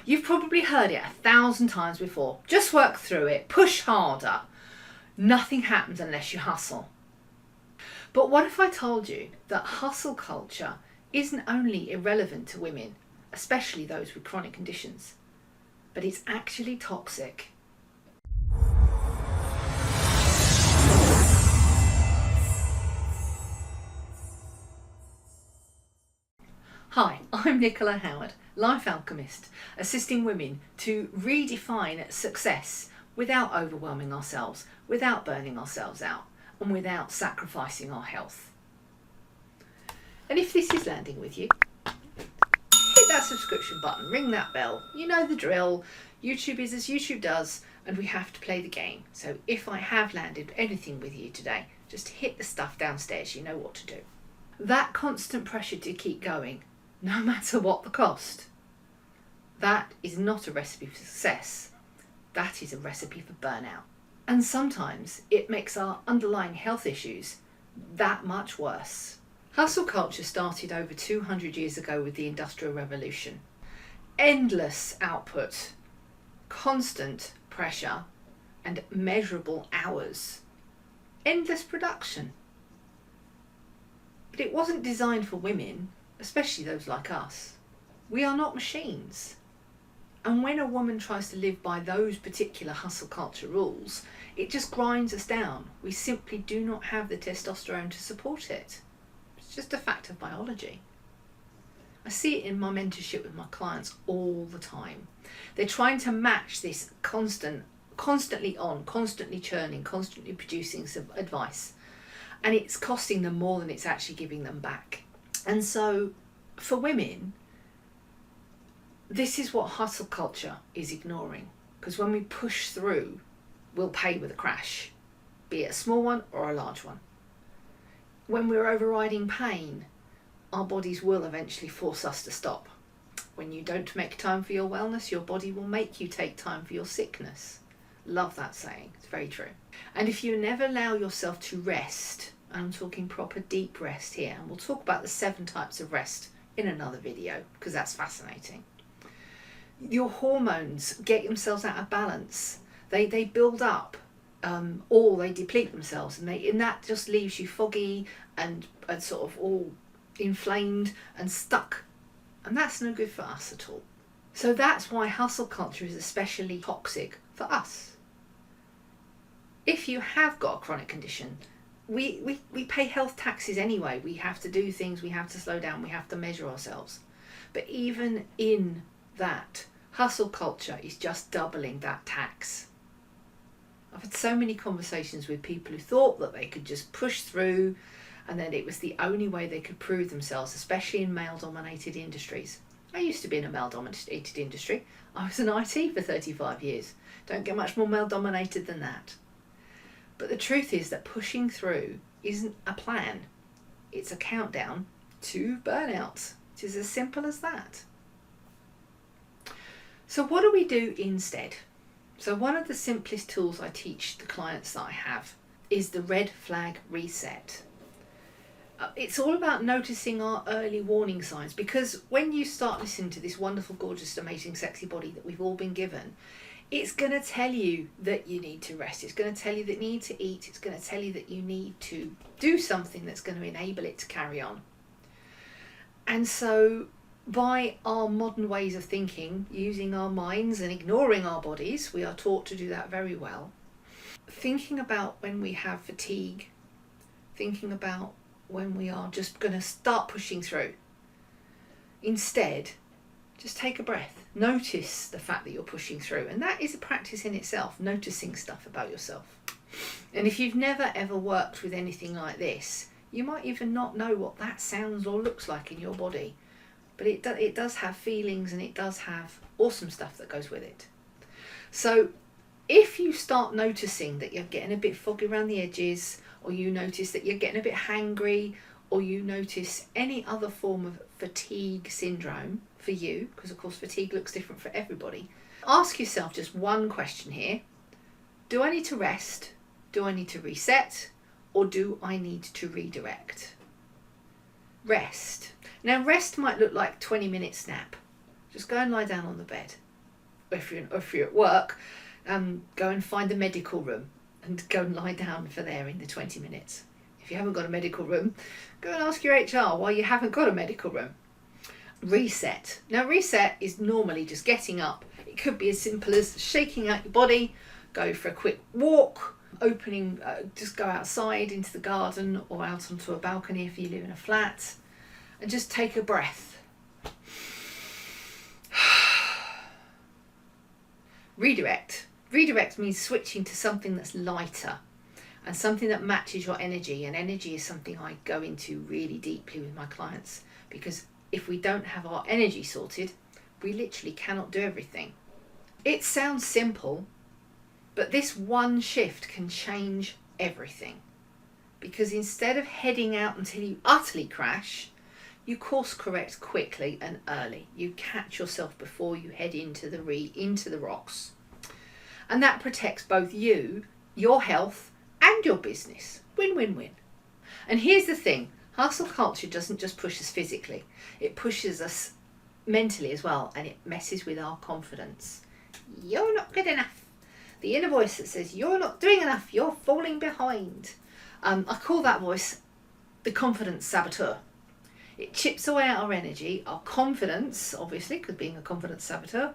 You've probably heard it 1,000 times before. Just work through it, push harder. Nothing happens unless you hustle. But what if I told you that hustle culture isn't only irrelevant to women, especially those with chronic conditions, but it's actually toxic? Hi, I'm Nicola Howard, Life Alchemist, assisting women to redefine success without overwhelming ourselves, without burning ourselves out, and without sacrificing our health. And if this is landing with you, hit that subscription button, ring that bell. You know the drill. YouTube is as YouTube does, and we have to play the game. So if I have landed anything with you today, just hit the stuff downstairs. You know what to do. That constant pressure to keep going, no matter what the cost, that is not a recipe for success. That is a recipe for burnout. And sometimes it makes our underlying health issues that much worse. Hustle culture started over 200 years ago with the Industrial Revolution. Endless output, constant pressure, and measurable hours. Endless production. But it wasn't designed for women, especially those like us. We are not machines. And when a woman tries to live by those particular hustle culture rules, it just grinds us down. We simply do not have the testosterone to support it. It's just a fact of biology. I see it in my mentorship with my clients all the time. They're trying to match this constantly on, constantly churning, constantly producing some advice. And it's costing them more than it's actually giving them back. And so for women, this is what hustle culture is ignoring. Because when we push through, we'll pay with a crash, be it a small one or a large one. When we're overriding pain, our bodies will eventually force us to stop. When you don't make time for your wellness, your body will make you take time for your sickness. Love that saying, it's very true. And if you never allow yourself to rest, and I'm talking proper deep rest here, and we'll talk about the 7 types of rest in another video, because that's fascinating. Your hormones get themselves out of balance. They build up, or they deplete themselves, and that just leaves you foggy and sort of all inflamed and stuck. And that's no good for us at all. So that's why hustle culture is especially toxic for us. If you have got a chronic condition, we pay health taxes anyway. We have to do things, we have to slow down, we have to measure ourselves. But even in that, hustle culture is just doubling that tax. I've had so many conversations with people who thought that they could just push through and that it was the only way they could prove themselves, especially in male-dominated industries. I used to be in a male-dominated industry. I was in IT for 35 years. Don't get much more male-dominated than that. But the truth is that pushing through isn't a plan. It's a countdown to burnout. It is as simple as that. So what do we do instead? So one of the simplest tools I teach the clients that I have is the red flag reset. It's all about noticing our early warning signs, because when you start listening to this wonderful, gorgeous, amazing, sexy body that we've all been given, it's going to tell you that you need to rest. It's going to tell you that you need to eat. It's going to tell you that you need to do something that's going to enable it to carry on. And so by our modern ways of thinking, using our minds and ignoring our bodies, we are taught to do that very well. Thinking about when we have fatigue, thinking about when we are just going to start pushing through. Instead, just take a breath. Notice the fact that you're pushing through. And that is a practice in itself, noticing stuff about yourself. And if you've never ever worked with anything like this, you might even not know what that sounds or looks like in your body. But it does have feelings, and it does have awesome stuff that goes with it. So if you start noticing that you're getting a bit foggy around the edges, or you notice that you're getting a bit hangry, or you notice any other form of fatigue syndrome for you, because of course fatigue looks different for everybody, ask yourself just one question here. Do I need to rest? Do I need to reset? Or do I need to redirect? Rest. Now rest might look like 20-minute nap. Just go and lie down on the bed. if you're at work, go and find the medical room and go and lie down for there in the 20 minutes. If you haven't got a medical room, go and ask your HR why you haven't got a medical room. Reset. Now, reset is normally just getting up. It could be as simple as shaking out your body, go for a quick walk, just go outside into the garden or out onto a balcony if you live in a flat, and just take a breath. Redirect. Redirect means switching to something that's lighter and something that matches your energy. And energy is something I go into really deeply with my clients, because if we don't have our energy sorted, we literally cannot do everything. It sounds simple, but this one shift can change everything. Because instead of heading out until you utterly crash, you course correct quickly and early. You catch yourself before you head into the rocks. And that protects both you, your health, and your business. Win-win-win. And here's the thing. Hustle culture doesn't just push us physically. It pushes us mentally as well, and it messes with our confidence. You're not good enough. The inner voice that says, you're not doing enough, you're falling behind. I call that voice the confidence saboteur. It chips away at our energy, our confidence, obviously, because being a confidence saboteur,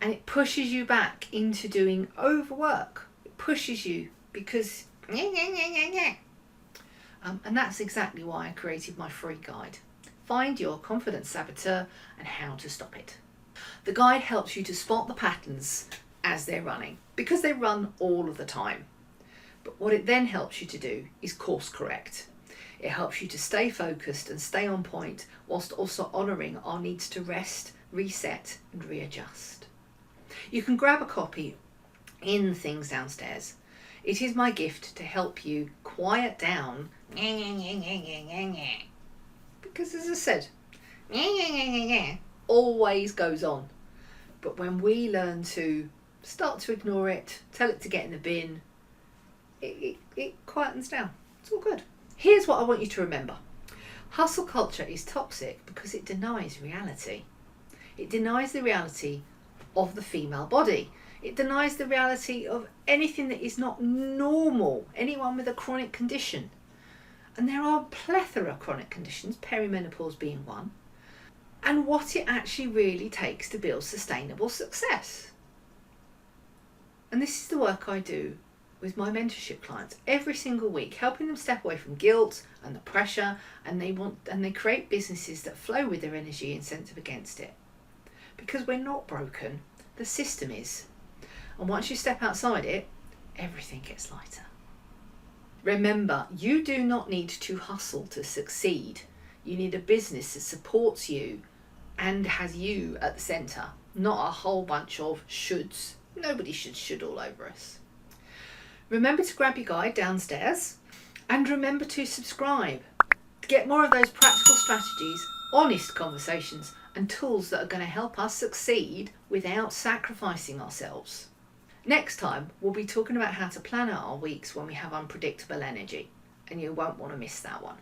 and it pushes you back into doing overwork. It pushes you because, and that's exactly why I created my free guide. Find your confidence saboteur and how to stop it. The guide helps you to spot the patterns as they're running, because they run all of the time. But what it then helps you to do is course correct. It helps you to stay focused and stay on point, whilst also honouring our needs to rest, reset and readjust. You can grab a copy in the things downstairs. It is my gift to help you quiet down, because as I said, always goes on. But when we learn to start to ignore it, tell it to get in the bin, it quietens down. It's all good. Here's what I want you to remember. Hustle culture is toxic because it denies reality. It denies the reality of the female body. It denies the reality of anything that is not normal, anyone with a chronic condition. And there are a plethora of chronic conditions, perimenopause being one, and what it actually really takes to build sustainable success. And this is the work I do with my mentorship clients every single week, helping them step away from guilt and the pressure, and they create businesses that flow with their energy instead of against it. Because we're not broken, the system is. And once you step outside it, everything gets lighter. Remember, you do not need to hustle to succeed. You need a business that supports you and has you at the centre, not a whole bunch of shoulds. Nobody should all over us. Remember to grab your guide downstairs, and remember to subscribe to get more of those practical strategies, honest conversations and tools that are going to help us succeed without sacrificing ourselves. Next time, we'll be talking about how to plan out our weeks when we have unpredictable energy, and you won't want to miss that one.